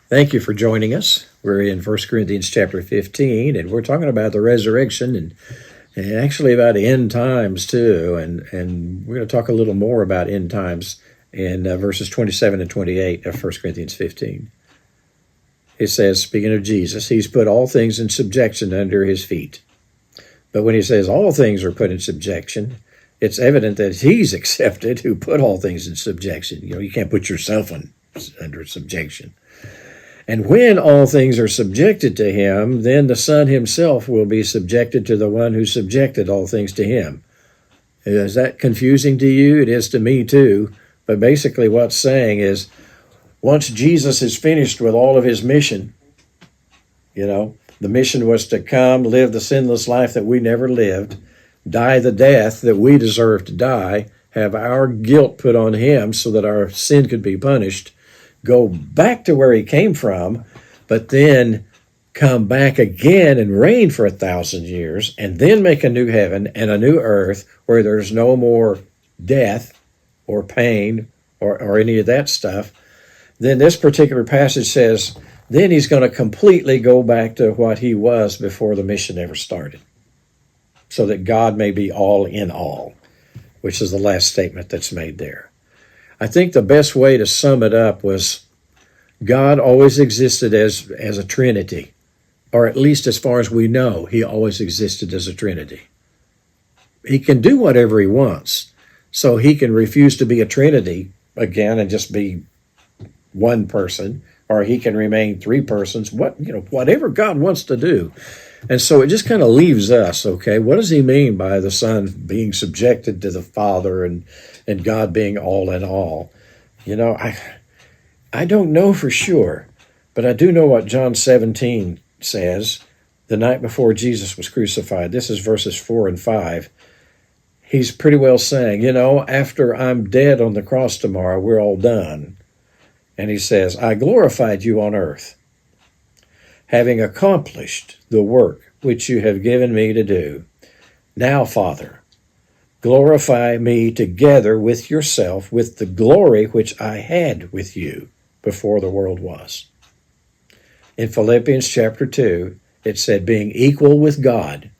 Thank you for joining us. We're in 1 Corinthians chapter 15, and we're talking about the resurrection and actually about end times too. And we're going to talk a little more about end times in verses 27 and 28 of 1 Corinthians 15. It says, speaking of Jesus, he's put all things in subjection under his feet. But when he says all things are put in subjection, it's evident that he's accepted who put all things in subjection. You can't put yourself under subjection. And when all things are subjected to him, then the Son himself will be subjected to the one who subjected all things to him. Is that confusing to you? It is to me too. But basically what's saying is, once Jesus is finished with all of his mission, the mission was to come, live the sinless life that we never lived, die the death that we deserve to die, have our guilt put on him so that our sin could be punished, go back to where he came from, but then come back again and reign for 1,000 years, and then make a new heaven and a new earth where there's no more death or pain or any of that stuff. Then this particular passage says, then he's going to completely go back to what he was before the mission ever started, so that God may be all in all, which is the last statement that's made there. I think the best way to sum it up was God always existed as a Trinity, or at least as far as we know, he always existed as a Trinity. He can do whatever he wants, so he can refuse to be a Trinity again and just be one person, or he can remain three persons, whatever God wants to do. And so it just kind of leaves us, okay, what does he mean by the Son being subjected to the Father and God being all in all? I don't know for sure, but I do know what John 17 says the night before Jesus was crucified. This is verses 4 and 5. He's pretty well saying, after I'm dead on the cross tomorrow, we're all done. And he says, I glorified you on earth, having accomplished the work which you have given me to do. Now, Father, glorify me together with yourself with the glory which I had with you before the world was. In Philippians chapter 2, it said being equal with God.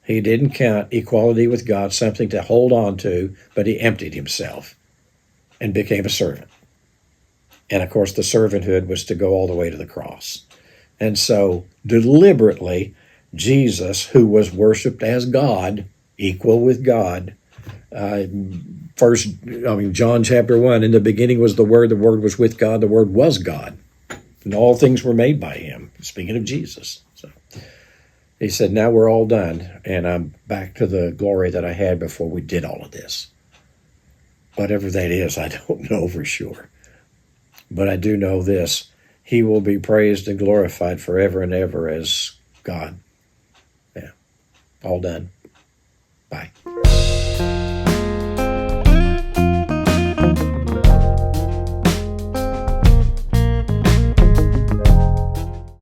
He didn't count equality with God something to hold on to, but he emptied himself and became a servant. And of course, the servanthood was to go all the way to the cross. And so deliberately, Jesus, who was worshiped as God, equal with God, John chapter 1, in the beginning was the Word was with God, the Word was God, and all things were made by him, speaking of Jesus. So he said, now we're all done, and I'm back to the glory that I had before we did all of this. Whatever that is, I don't know for sure. But I do know this, he will be praised and glorified forever and ever as God. Yeah, all done. Bye.